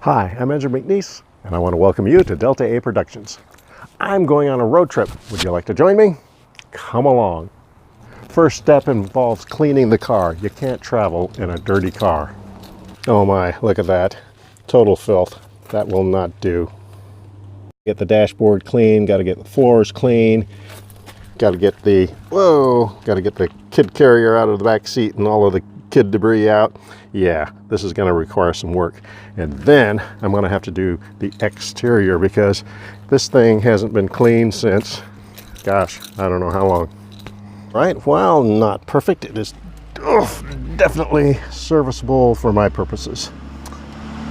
Hi, I'm Andrew McNeese, and I want to welcome you to Delta A Productions. I'm going on a road trip. Would you like to join me? Come along. First step involves cleaning the car. You can't travel in a dirty car. Oh my, look at that. Total filth. That will not do. Get the dashboard clean, got to get the floors clean, got to get the kid carrier out of the back seat and all of the kid debris out. Yeah, this is going to require some work. And then I'm going to have to do the exterior because this thing hasn't been cleaned since, gosh, I don't know how long. Right, while not perfect, it is definitely serviceable for my purposes.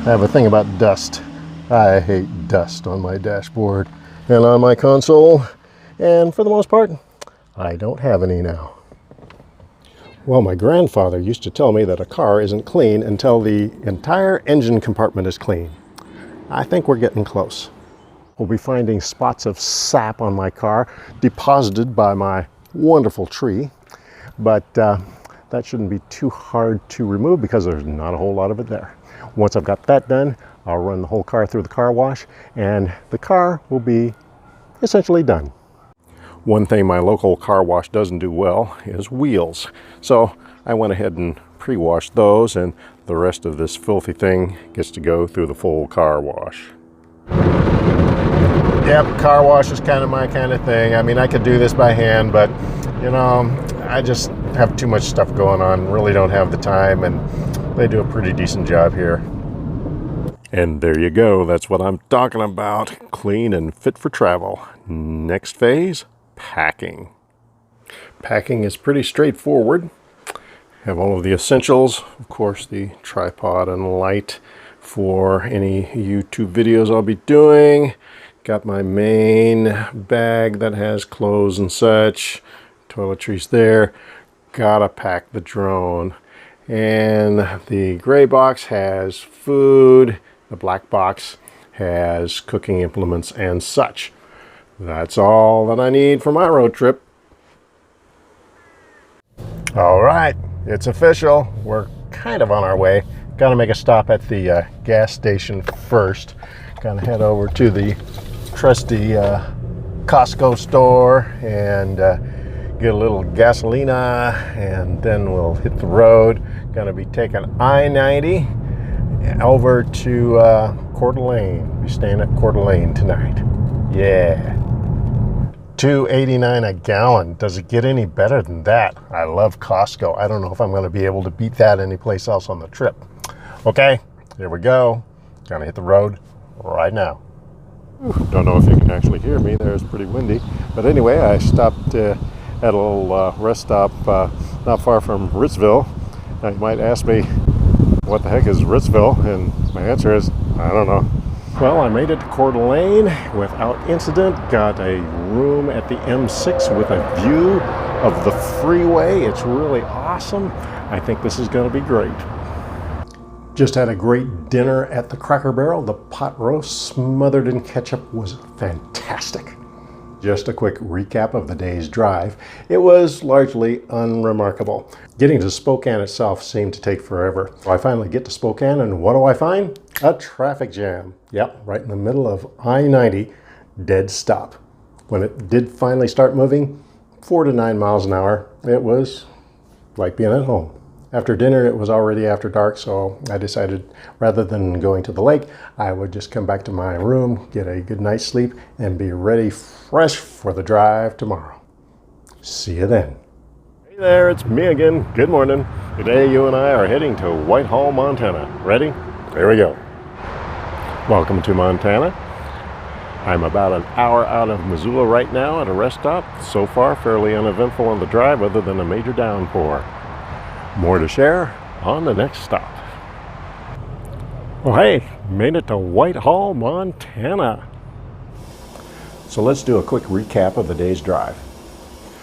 I have a thing about dust. I hate dust on my dashboard and on my console, and for the most part, I don't have any now. Well, my grandfather used to tell me that a car isn't clean until the entire engine compartment is clean. I think we're getting close. We'll be finding spots of sap on my car deposited by my wonderful tree, but that shouldn't be too hard to remove because there's not a whole lot of it there. Once I've got that done, I'll run the whole car through the car wash and the car will be essentially done. One thing my local car wash doesn't do well is wheels. So I went ahead and pre-washed those, and the rest of this filthy thing gets to go through the full car wash. Yep, car wash is kind of my kind of thing. I mean, I could do this by hand, but you know, I just have too much stuff going on, really don't have the time, and they do a pretty decent job here. And there you go, that's what I'm talking about. Clean and fit for travel. Next phase, packing. Packing is pretty straightforward. Have all of the essentials, of course, the tripod and light for any YouTube videos I'll be doing. Got my main bag that has clothes and such. Toiletries there. Gotta pack the drone. And the gray box has food. The black box has cooking implements and such. That's all that I need for my road trip. All right, it's official. We're kind of on our way. Got to make a stop at the gas station first. Gonna head over to the trusty Costco store and get a little gasolina, and then we'll hit the road. Gonna be taking I-90 over to Coeur d'Alene. We're staying at Coeur d'Alene tonight. Yeah. $2.89 a gallon. Does it get any better than that? I love Costco. I don't know if I'm going to be able to beat that anyplace else on the trip. Okay, here we go. Gonna hit the road right now. Don't know if you can actually hear me. There's pretty windy. But anyway, I stopped at a little rest stop not far from Ritzville. Now you might ask me, what the heck is Ritzville? And my answer is, I don't know. Well, I made it to Coeur d'Alene without incident. Got a room at the M6 with a view of the freeway. It's really awesome. I think this is going to be great. Just had a great dinner at the Cracker Barrel. The pot roast smothered in ketchup was fantastic. Just a quick recap of the day's drive. It was largely unremarkable. Getting to Spokane itself seemed to take forever. So I finally get to Spokane, and what do I find? A traffic jam. Yep, right in the middle of I-90, dead stop. When it did finally start moving, 4 to 9 miles an hour, it was like being at home. After dinner, it was already after dark, so I decided rather than going to the lake, I would just come back to my room, get a good night's sleep, and be ready fresh for the drive tomorrow. See you then. Hey there, it's me again. Good morning. Today you and I are heading to Whitehall, Montana. Ready? Here we go. Welcome to Montana. I'm about an hour out of Missoula right now at a rest stop. So far, fairly uneventful on the drive other than a major downpour. More to share on the next stop. Well, hey, made it to Whitehall, Montana. So let's do a quick recap of the day's drive.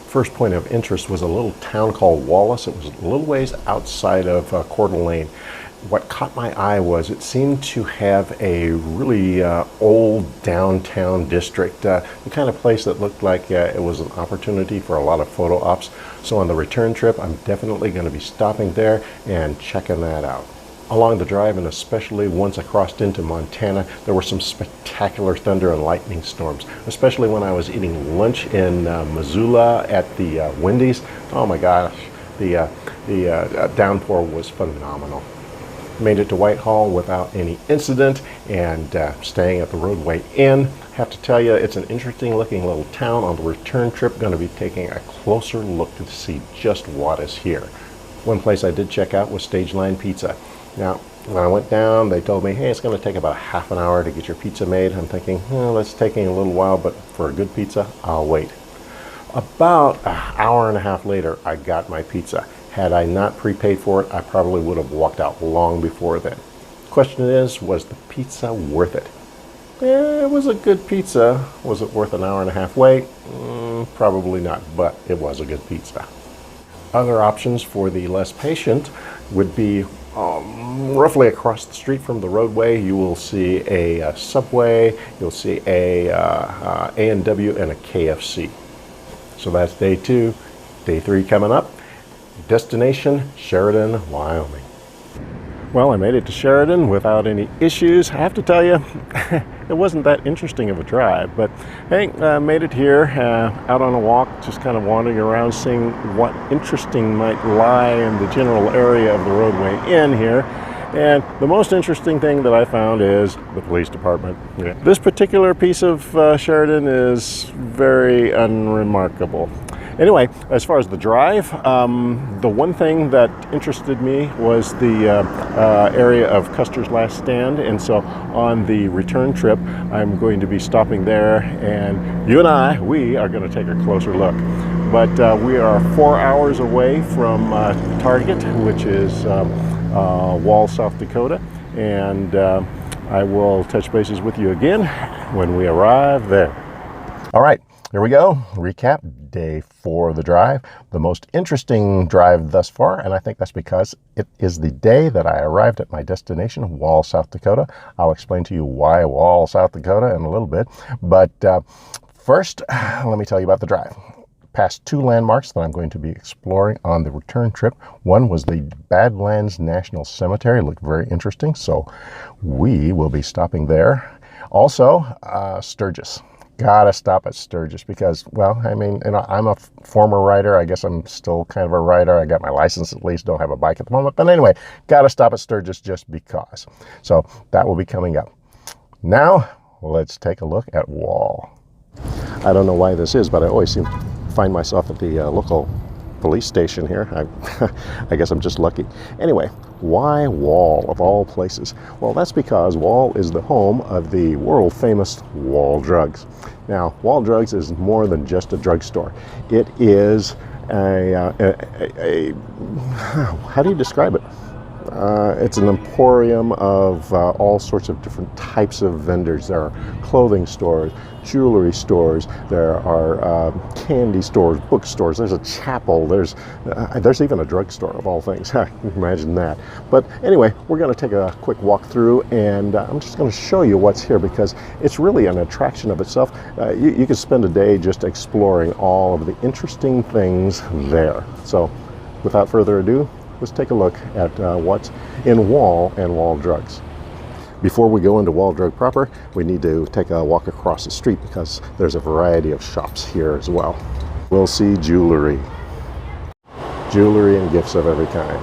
First point of interest was a little town called Wallace. It was a little ways outside of Coeur d'Alene. What caught my eye was it seemed to have a really old downtown district, the kind of place that looked like it was an opportunity for a lot of photo ops. So on the return trip, I'm definitely going to be stopping there and checking that out. Along the drive, and especially once I crossed into Montana, there were some spectacular thunder and lightning storms, especially when I was eating lunch in Missoula at the Wendy's. Oh my gosh, the downpour was phenomenal. Made it to Whitehall without any incident, and staying at the Roadway Inn. Have to tell you, it's an interesting looking little town. On the return trip, going to be taking a closer look to see just what is here. One place I did check out was Stage Line Pizza. Now, when I went down, they told me, hey, it's going to take about half an hour to get your pizza made. I'm thinking, well, that's taking a little while, but for a good pizza, I'll wait. About an hour and a half later, I got my pizza. Had I not prepaid for it, I probably would have walked out long before then. Question is, was the pizza worth it? It was a good pizza. Was it worth an hour and a half wait? Probably not, but it was a good pizza. Other options for the less patient would be roughly across the street from the Roadway. You will see a Subway, you'll see a A&W, and a KFC. So that's day 2. Day 3 coming up. Destination, Sheridan, Wyoming. Well, I made it to Sheridan without any issues. I have to tell you, it wasn't that interesting of a drive, but hey, made it here, out on a walk, just kind of wandering around, seeing what interesting might lie in the general area of the Roadway Inn here. And the most interesting thing that I found is the police department. Yeah. This particular piece of Sheridan is very unremarkable. Anyway, as far as the drive, the one thing that interested me was the area of Custer's Last Stand, and so on the return trip, I'm going to be stopping there, and you and I, we are going to take a closer look. But we are 4 hours away from Target, which is Wall, South Dakota, and I will touch bases with you again when we arrive there. All right. Here we go. Recap day 4 of the drive. The most interesting drive thus far, and I think that's because it is the day that I arrived at my destination, Wall, South Dakota. I'll explain to you why Wall, South Dakota in a little bit. But first, let me tell you about the drive. Past 2 landmarks that I'm going to be exploring on the return trip. One was the Badlands National Cemetery. It looked very interesting, so we will be stopping there. Also, Sturgis. Gotta stop at Sturgis because, well, I mean, you know, I'm a former rider. I guess I'm still kind of a rider. I got my license at least, don't have a bike at the moment. But anyway, gotta stop at Sturgis just because. So that will be coming up. Now, let's take a look at Wall. I don't know why this is, but I always seem to find myself at the local police station here. I guess I'm just lucky. Anyway, why Wall of all places? Well, that's because Wall is the home of the world famous Wall Drugs. Now, Wall Drugs is more than just a drugstore. It is how do you describe it? It's an emporium of all sorts of different types of vendors. There are clothing stores, jewelry stores, there are candy stores, bookstores, there's a chapel, there's even a drugstore of all things. Imagine that. But anyway, we're going to take a quick walk through, and I'm just going to show you what's here because it's really an attraction of itself. You could spend a day just exploring all of the interesting things there. So without further ado, let's take a look at what's in Wall and Wall Drugs. Before we go into Wall Drug proper, we need to take a walk across the street because there's a variety of shops here as well. We'll see jewelry and gifts of every kind.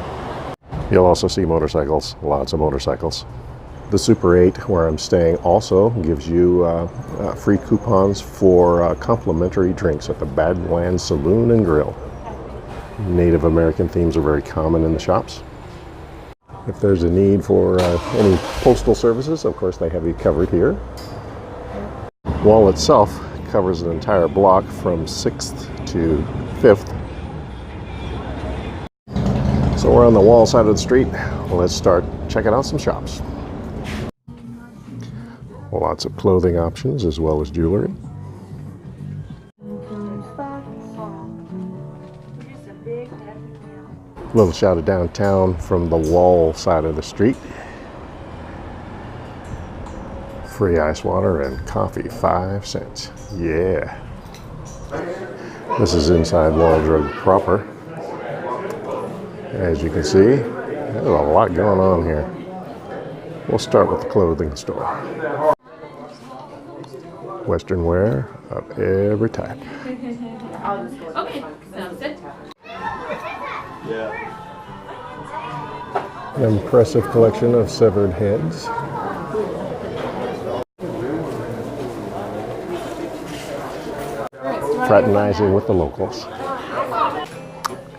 You'll also see motorcycles, lots of motorcycles. The Super 8, where I'm staying, also gives you free coupons for complimentary drinks at the Badlands Saloon and Grill. Native American themes are very common in the shops. If there's a need for any postal services, of course they have you covered here. Wall itself covers an entire block from 6th to 5th. So we're on the Wall side of the street. Let's start checking out some shops. Lots of clothing options as well as jewelry. Little shout of downtown from the Wall side of the street. Free ice water and coffee, 5 cents. Yeah. This is inside Wall Drug proper. As you can see, There's a lot going on here. We'll start with the clothing store. Western wear of every type. Okay, sounds good. An impressive collection of severed heads. Fraternizing with the locals.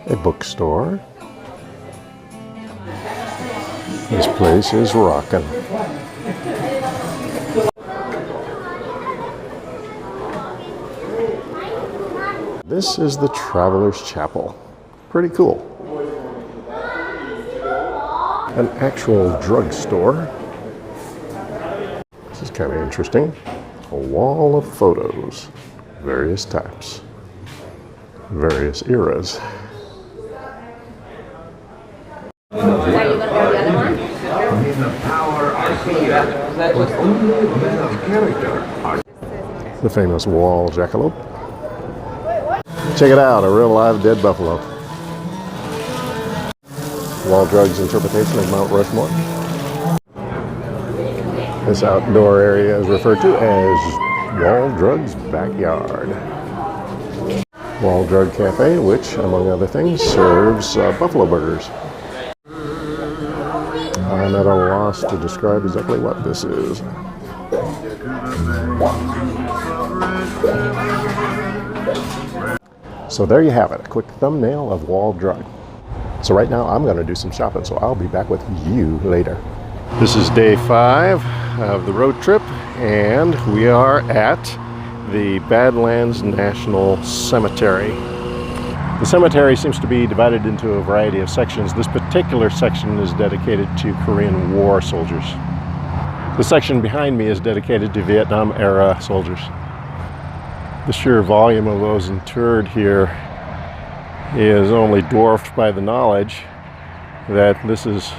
A bookstore. This place is rocking. This is the Traveler's Chapel. Pretty cool. An actual drugstore. This is kind of interesting. A wall of photos. Various types. Various eras. The famous wall jackalope. Check it out, a real live dead buffalo. Wall Drug's interpretation of Mount Rushmore. This outdoor area is referred to as Wall Drug's backyard. Wall Drug Cafe, which, among other things, serves buffalo burgers. I'm at a loss to describe exactly what this is. So there you have it, a quick thumbnail of Wall Drug. So right now I'm going to do some shopping, so I'll be back with you later. This is day 5 of the road trip, and we are at the Badlands National Cemetery. The cemetery seems to be divided into a variety of sections. This particular section is dedicated to Korean War soldiers. The section behind me is dedicated to Vietnam-era soldiers. The sheer volume of those interred here is only dwarfed by the knowledge that this is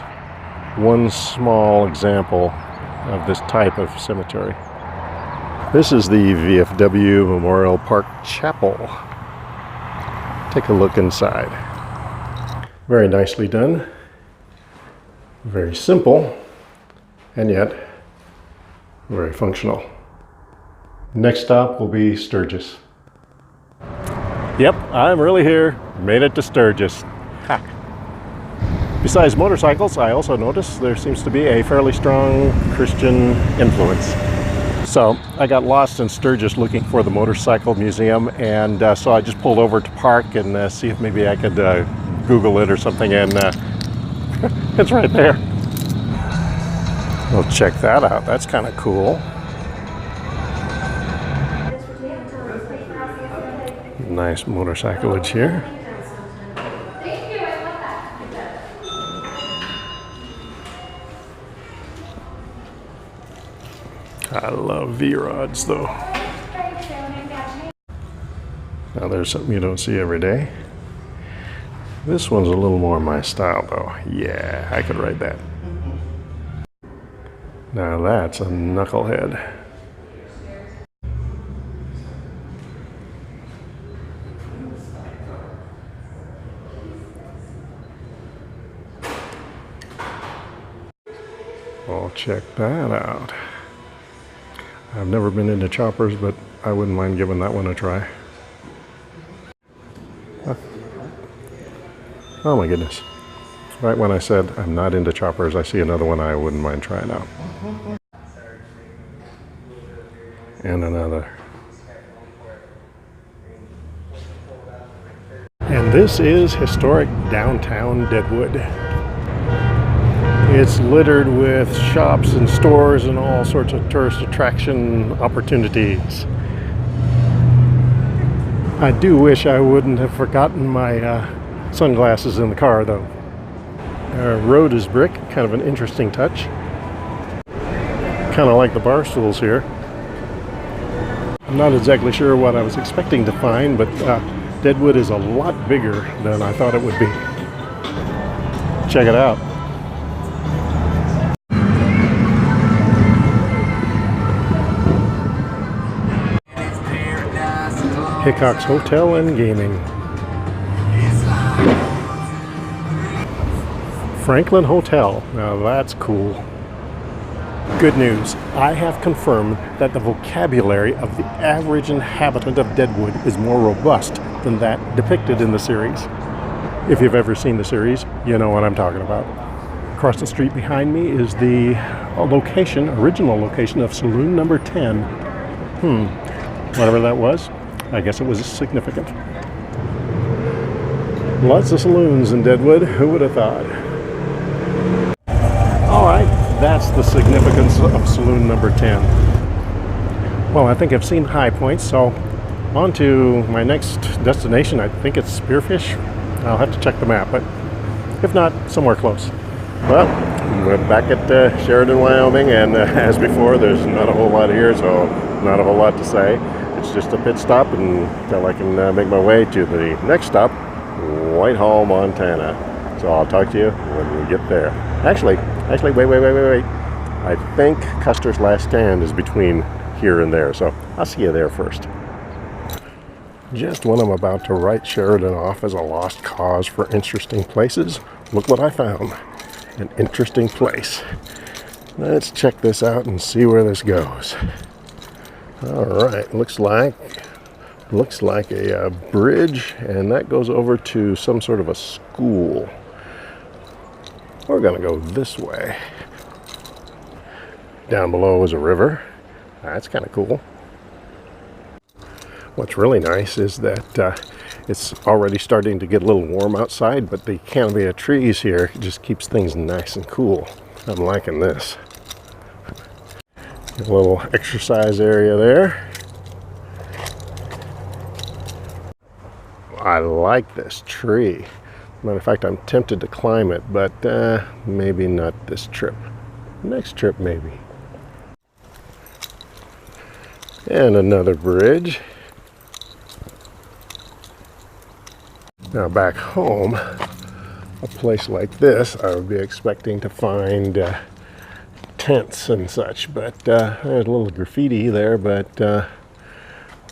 one small example of this type of cemetery. This is the VFW Memorial Park Chapel. Take a look inside. Very nicely done. Very simple, and yet very functional. Next stop will be Sturgis. Yep, I'm really here. Made it to Sturgis. Ha. Besides motorcycles, I also noticed there seems to be a fairly strong Christian influence. So I got lost in Sturgis looking for the motorcycle museum, and so I just pulled over to park and see if maybe I could Google it or something, and it's right there. We'll check that out. That's kind of cool. Nice motorcyclage here. I love V-rods though. Now there's something you don't see every day. This one's a little more my style though. Yeah, I could ride that. Now that's a knucklehead. I'll check that out. I've never been into choppers, but I wouldn't mind giving that one a try. Huh. Oh my goodness. Right when I said I'm not into choppers, I see another one I wouldn't mind trying out. And another. And this is historic downtown Deadwood. It's littered with shops and stores and all sorts of tourist attraction opportunities. I do wish I wouldn't have forgotten my sunglasses in the car though. Our road is brick, kind of an interesting touch. Kind of like the bar stools here. I'm not exactly sure what I was expecting to find, but Deadwood is a lot bigger than I thought it would be. Check it out. Hickok's Hotel and Gaming. Franklin Hotel. Now that's cool. Good news. I have confirmed that the vocabulary of the average inhabitant of Deadwood is more robust than that depicted in the series. If you've ever seen the series, you know what I'm talking about. Across the street behind me is the original location of Saloon Number 10. Whatever that was, I guess it was significant. Lots of saloons in Deadwood, who would have thought? All right, that's the significance of Saloon Number 10. Well, I think I've seen high points, so on to my next destination. I think it's Spearfish. I'll have to check the map, but if not, somewhere close. Well, we're back at Sheridan, Wyoming, and as before, there's not a whole lot here, so not a whole lot to say. It's just a pit stop until I can make my way to the next stop, Whitehall, Montana. So I'll talk to you when we get there. Actually, wait. I think Custer's Last Stand is between here and there, so I'll see you there first. Just when I'm about to write Sheridan off as a lost cause for interesting places, look what I found. An interesting place. Let's check this out and see where this goes. All right, looks like a bridge, and that goes over to some sort of a school. We're gonna go this way. Down below is a river. That's kind of cool. What's really nice is that it's already starting to get a little warm outside, but the canopy of trees here just keeps things nice and cool. I'm liking this. A little exercise area there. I like this tree. Matter of fact, I'm tempted to climb it, but maybe not this trip. Next trip, maybe. And another bridge. Now back home, a place like this, I would be expecting to find tents and such, but there's a little graffiti there, but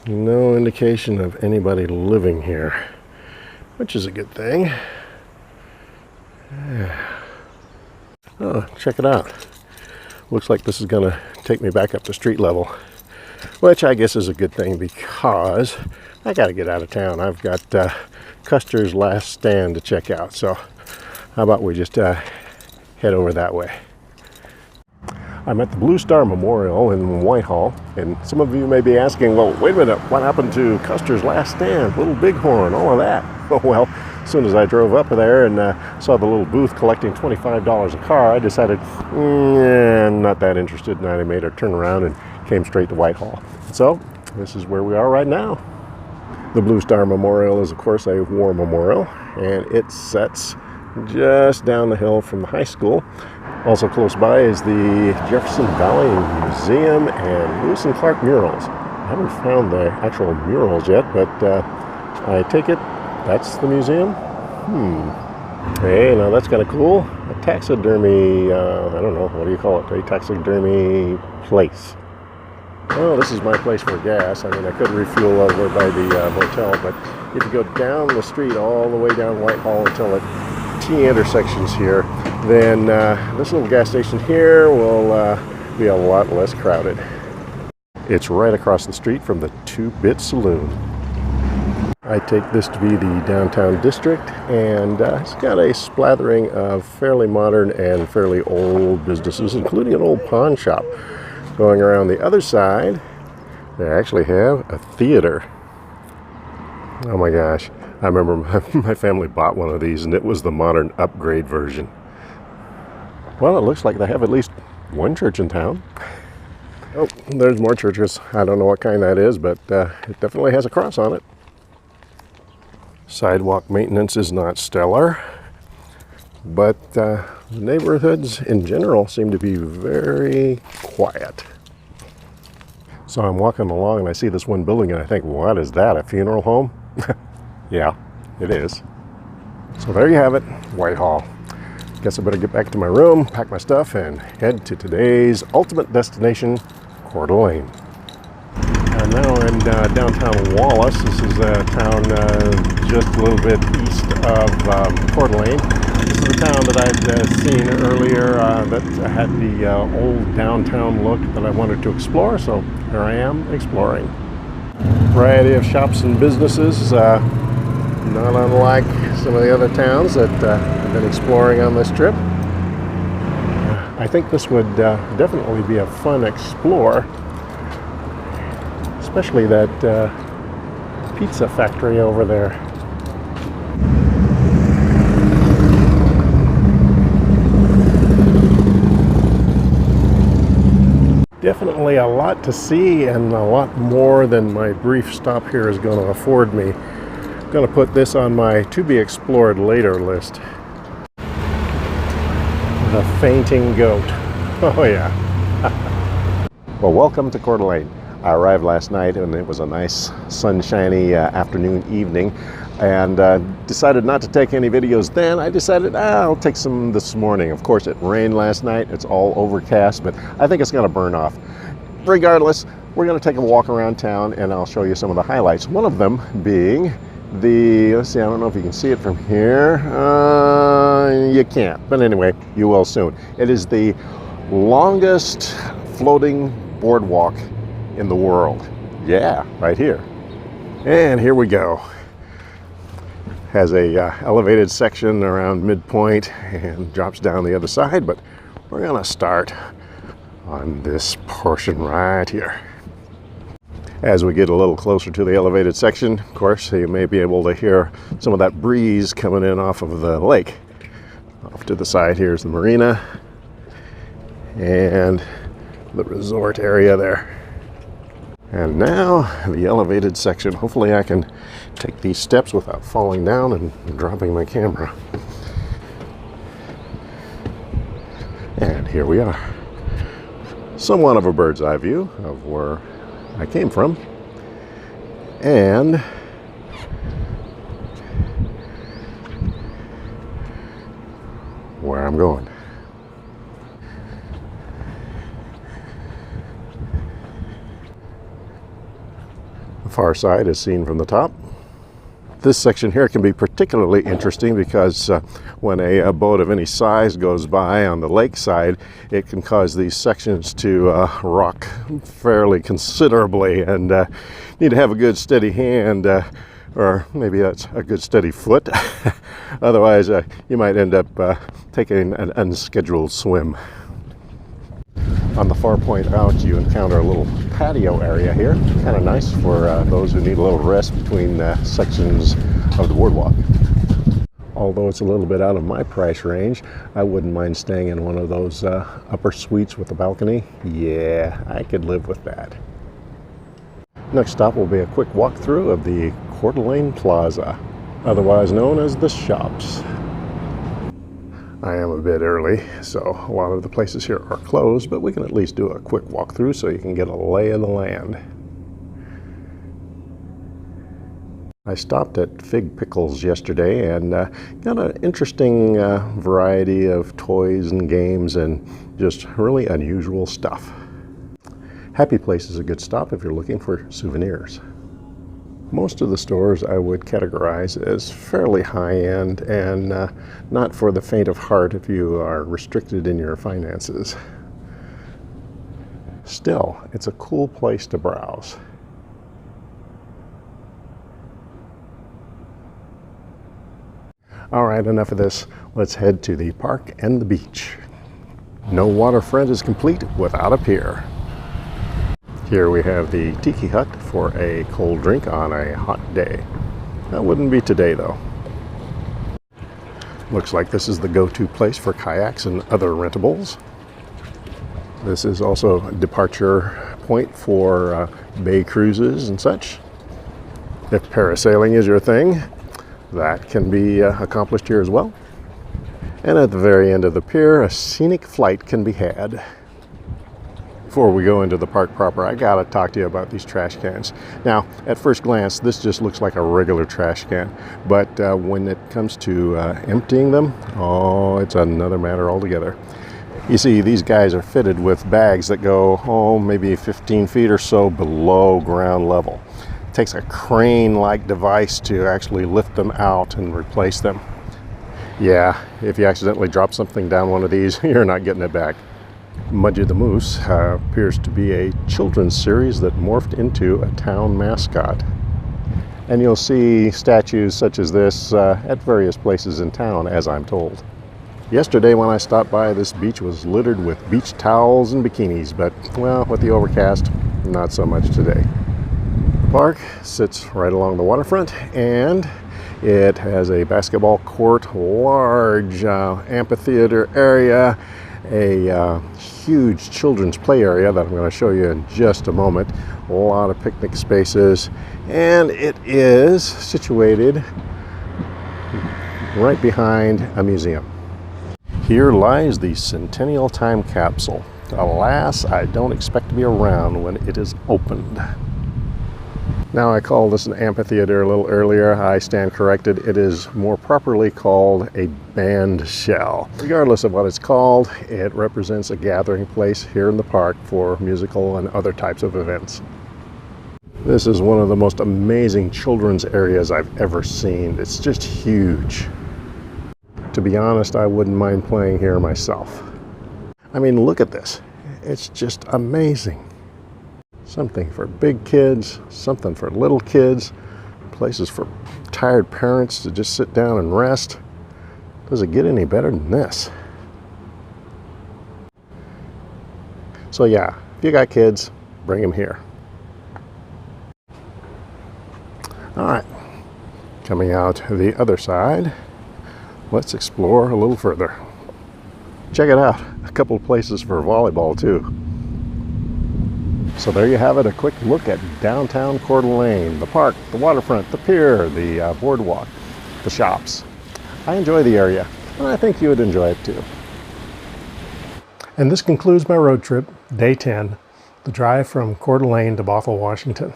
no indication of anybody living here, which is a good thing. Oh, check it out. Looks like this is gonna take me back up to street level, which I guess is a good thing because I gotta get out of town. I've got Custer's Last Stand to check out, so how about we just head over that way. I'm at the Blue Star Memorial in Whitehall, and some of you may be asking, well, wait a minute, what happened to Custer's Last Stand, Little Bighorn, all of that? Oh, well, as soon as I drove up there and saw the little booth collecting $25 a car, I decided, I'm not that interested, and I made a turn around and came straight to Whitehall. So this is where we are right now. The Blue Star Memorial is, of course, a war memorial, and it sets just down the hill from the high school. Also close by is the Jefferson Valley Museum and Lewis and Clark murals. I haven't found the actual murals yet, but I take it that's the museum? Hey, now that's kind of cool. A taxidermy, I don't know, what do you call it? A taxidermy place. Oh, this is my place for gas. I mean, I could refuel over by the motel, but if you go down the street all the way down Whitehall until it T intersections here, then this little gas station here will be a lot less crowded. It's right across the street from the 2-Bit Saloon. I take this to be the downtown district, and it's got a splattering of fairly modern and fairly old businesses, including an old pawn shop. Going around the other side, they actually have a theater. Oh my gosh. I remember my family bought one of these, and it was the modern upgrade version. Well, it looks like they have at least one church in town. Oh, there's more churches. I don't know what kind that is, but it definitely has a cross on it. Sidewalk maintenance is not stellar, but neighborhoods in general seem to be very quiet. So I'm walking along and I see this one building and I think, what is that, a funeral home? Yeah, it is. So there you have it, Whitehall. Guess I better get back to my room, pack my stuff, and head to today's ultimate destination, Coeur d'Alene. I'm now in downtown Wallace. This is a town just a little bit east of Coeur d'Alene. This to the town that I'd seen earlier that had the old downtown look that I wanted to explore, so here I am exploring. Variety of shops and businesses, not unlike some of the other towns that I've been exploring on this trip. I think this would definitely be a fun explore, especially that pizza factory over there. Definitely a lot to see and a lot more than my brief stop here is going to afford me. I'm going to put this on my to be explored later list. The fainting goat. Oh yeah. Well, welcome to Coeur d'Alene. I arrived last night and it was a nice sunshiny afternoon, evening, and decided not to take any videos then. I decided I'll take some this morning. Of course, it rained last night. It's all overcast, but I think it's going to burn off. Regardless, we're going to take a walk around town and I'll show you some of the highlights. One of them being the, let's see, I don't know if you can see it from here. You can't, but anyway, you will soon. It is the longest floating boardwalk in the world. Yeah, right here. And here we go. Has a elevated section around midpoint and drops down the other side, but we're gonna start on this portion right here. As we get a little closer to the elevated section, of course, you may be able to hear some of that breeze coming in off of the lake. Off to the side here is the marina and the resort area there. And now the elevated section. Hopefully I can take these steps without falling down and dropping my camera. And here we are. Somewhat of a bird's eye view of where I came from. And where I'm going. The far side is seen from the top. This section here can be particularly interesting because when a boat of any size goes by on the lake side, it can cause these sections to rock fairly considerably, and need to have a good steady hand, or maybe that's a good steady foot. Otherwise, you might end up taking an unscheduled swim. On the far point out, you encounter a little patio area here. Kind of nice for those who need a little rest between sections of the boardwalk. Although it's a little bit out of my price range, I wouldn't mind staying in one of those upper suites with a balcony. Yeah, I could live with that. Next stop will be a quick walkthrough of the Coeur d'Alene Plaza, otherwise known as the shops. I am a bit early, so a lot of the places here are closed, but we can at least do a quick walkthrough so you can get a lay of the land. I stopped at Fig Pickles yesterday and got an interesting variety of toys and games and just really unusual stuff. Happy Place is a good stop if you're looking for souvenirs. Most of the stores I would categorize as fairly high-end and not for the faint of heart if you are restricted in your finances. Still, it's a cool place to browse. All right, enough of this. Let's head to the park and the beach. No waterfront is complete without a pier. Here we have the Tiki Hut for a cold drink on a hot day. That wouldn't be today though. Looks like this is the go-to place for kayaks and other rentables. This is also a departure point for bay cruises and such. If parasailing is your thing, that can be accomplished here as well. And at the very end of the pier, a scenic flight can be had. Before we go into the park proper, I gotta talk to you about these trash cans. Now, at first glance, this just looks like a regular trash can, but when it comes to emptying them, oh, it's another matter altogether. You see, these guys are fitted with bags that go, maybe 15 feet or so below ground level. It takes a crane-like device to actually lift them out and replace them. Yeah, if you accidentally drop something down one of these, you're not getting it back. Mudgy the Moose appears to be a children's series that morphed into a town mascot. And you'll see statues such as this at various places in town, as I'm told. Yesterday when I stopped by, this beach was littered with beach towels and bikinis, but, well, with the overcast, not so much today. The park sits right along the waterfront, and it has a basketball court, large amphitheater area, a huge children's play area that I'm going to show you in just a moment, a lot of picnic spaces, and it is situated right behind a museum. Here lies the Centennial Time Capsule. Alas, I don't expect to be around when it is opened. Now, I called this an amphitheater a little earlier. I stand corrected. It is more properly called a band shell. Regardless of what it's called, it represents a gathering place here in the park for musical and other types of events. This is one of the most amazing children's areas I've ever seen. It's just huge. To be honest, I wouldn't mind playing here myself. I mean, look at this. It's just amazing. Something for big kids, something for little kids, places for tired parents to just sit down and rest. Does it get any better than this? So yeah, if you got kids, bring them here. All right, coming out the other side, let's explore a little further. Check it out, a couple of places for volleyball too. So there you have it, a quick look at downtown Coeur d'Alene, the park, the waterfront, the pier, the boardwalk, the shops. I enjoy the area, and I think you would enjoy it too. And this concludes my road trip, day 10, the drive from Coeur d'Alene to Bothell, Washington.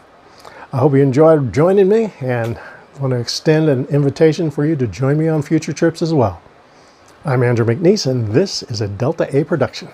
I hope you enjoyed joining me, and I want to extend an invitation for you to join me on future trips as well. I'm Andrew McNeese, and this is a Delta A production.